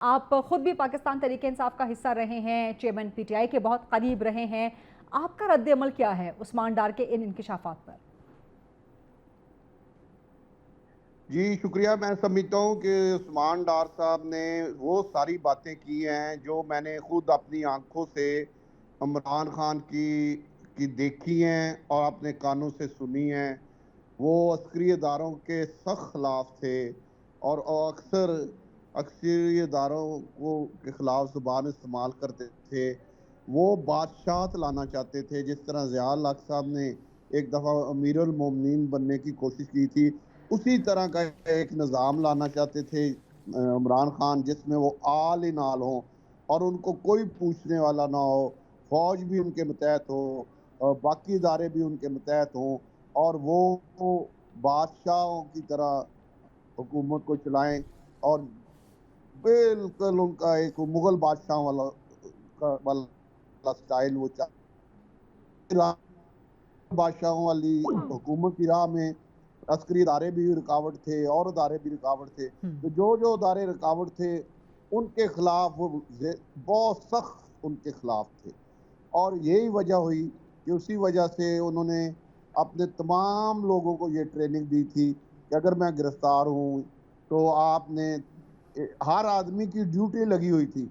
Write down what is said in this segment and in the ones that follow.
آپ خود بھی پاکستان تحریک انصاف کا حصہ رہے ہیں، چیئرمین پی ٹی آئی کے بہت قریب رہے ہیں، آپ کا رد عمل کیا ہے عثمان ڈار کے ان انکشافات پر؟ جی شکریہ۔ میں سمجھتا ہوں کہ عثمان ڈار صاحب نے وہ ساری باتیں کی ہیں جو میں نے خود اپنی آنکھوں سے عمران خان کی دیکھی ہیں اور اپنے کانوں سے سنی ہیں۔ وہ عسکری اداروں کے سخت خلاف تھے اور عسکری اداروں کے خلاف زبان استعمال کرتے تھے۔ وہ بادشاہت لانا چاہتے تھے، جس طرح ضیاء الحق صاحب نے ایک دفعہ امیر المومنین بننے کی کوشش کی تھی، اسی طرح کا ایک نظام لانا چاہتے تھے عمران خان، جس میں وہ آل ان آل ہوں اور ان کو کوئی پوچھنے والا نہ ہو، فوج بھی ان کے متحد ہو اور باقی ادارے بھی ان کے متحد ہوں، اور وہ بادشاہوں کی طرح حکومت کو چلائیں اور بالکل ان کا ایک مغل بادشاہ والا سٹائل وہ بادشاہوں والی حکومت کی راہ میں عسکری ادارے بھی رکاوٹ تھے اور ادارے بھی رکاوٹ تھے۔ تو جو ادارے رکاوٹ تھے ان کے خلاف وہ بہت سخت ان کے خلاف تھے، اور یہی وجہ ہوئی کہ اسی وجہ سے انہوں نے اپنے تمام لوگوں کو یہ ٹریننگ دی تھی کہ اگر میں گرفتار ہوں تو آپ نے، ہر آدمی کی ڈیوٹی لگی ہوئی تھی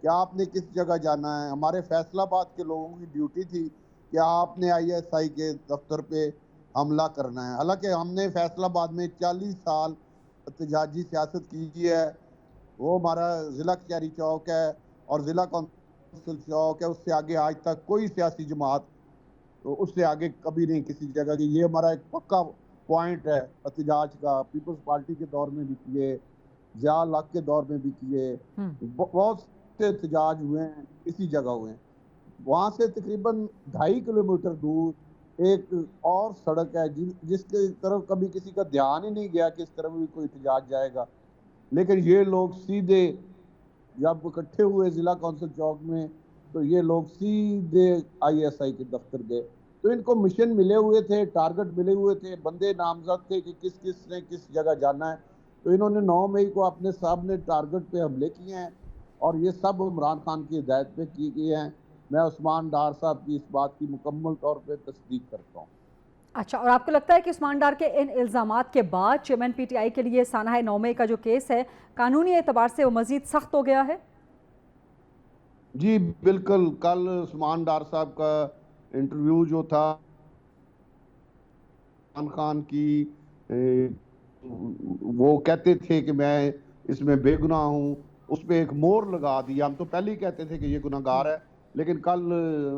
کہ آپ نے کس جگہ جانا ہے۔ ہمارے فیصل آباد کے لوگوں کی ڈیوٹی تھی کہ آپ نے آئی ایس آئی کے دفتر پہ حملہ کرنا ہے، حالانکہ ہم نے فیصل آباد میں 40 سال احتجاجی سیاست کی ہے۔ وہ ہمارا ضلع کچہری چوک ہے اور ضلع کونسل چوک ہے، اس سے آگے آج تک کوئی سیاسی جماعت تو اس سے آگے کبھی نہیں کسی جگہ کی۔ یہ ہمارا ایک پکا پوائنٹ ہے احتجاج کا، پیپلز پارٹی کے دور میں بھی کیے، ضیاء الحق کے دور میں بھی کیے، بہت سے احتجاج ہوئے ہیں، اسی جگہ ہوئے ہیں۔ وہاں سے تقریباً 2.5 کلومیٹر دور ایک اور سڑک ہے جس کی طرف کبھی کسی کا دھیان ہی نہیں گیا کہ اس طرف بھی کوئی احتجاج جائے گا، لیکن یہ لوگ سیدھے جب اکٹھے ہوئے ضلع کونسل چوک میں تو یہ لوگ سیدھے آئی ایس آئی کے دفتر گئے۔ تو ان کو مشن ملے ہوئے تھے، ٹارگٹ ملے ہوئے تھے، بندے نامزد تھے کہ کس نے کس جگہ جانا ہے۔ تو انہوں نے 9 مئی کو اپنے سامنے ٹارگٹ پہ حملے کیے ہیں اور یہ سب عمران خان کی ہدایت پہ کی گئے ہیں۔ میں عثمان ڈار صاحب کی اس بات کی مکمل طور پہ تصدیق کرتا ہوں۔ اچھا، اور آپ کو لگتا ہے کہ عثمان ڈار کے ان الزامات کے بعد چیئرمین پی ٹی آئی کے لیے سانحہ 9 مئی کا جو کیس ہے قانونی اعتبار سے وہ مزید سخت ہو گیا ہے؟ جی بالکل، کل عثمان ڈار صاحب کا انٹرویو جو تھا عمران خان کی، وہ کہتے تھے کہ میں اس میں بے گناہ ہوں، اس پہ ایک مور لگا دیا۔ ہم تو پہلے ہی کہتے تھے کہ یہ گناہگار ہے، لیکن کل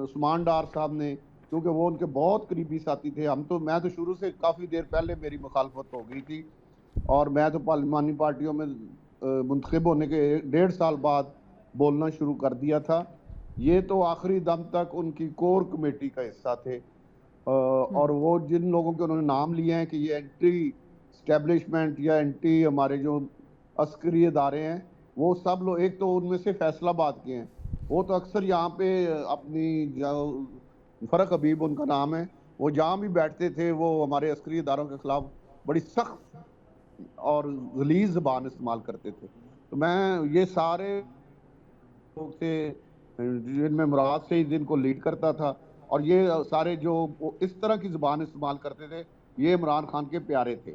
عثمان ڈار صاحب نے، کیونکہ وہ ان کے بہت قریبی ساتھی تھے، میں تو شروع سے کافی دیر پہلے میری مخالفت ہو گئی تھی اور میں تو پارلیمانی پارٹیوں میں منتخب ہونے کے 1.5 سال بعد بولنا شروع کر دیا تھا۔ یہ تو آخری دم تک ان کی کور کمیٹی کا حصہ تھے، اور وہ جن لوگوں کے انہوں نے نام لیے ہیں کہ یہ اینٹی اسٹیبلشمنٹ یا اینٹی ہمارے جو عسکری ادارے ہیں، وہ سب لوگ، ایک تو ان میں سے فیصل آباد کے ہیں، وہ تو اکثر یہاں پہ اپنی فرق حبیب ان کا نام ہے، وہ جہاں بھی بیٹھتے تھے وہ ہمارے عسکری اداروں کے خلاف بڑی سخت اور غلیظ زبان استعمال کرتے تھے۔ تو میں یہ سارے لوگ تھے جن میں مراد سے جن کو لیڈ کرتا تھا، اور یہ سارے جو اس طرح کی زبان استعمال کرتے تھے، یہ عمران خان کے پیارے تھے۔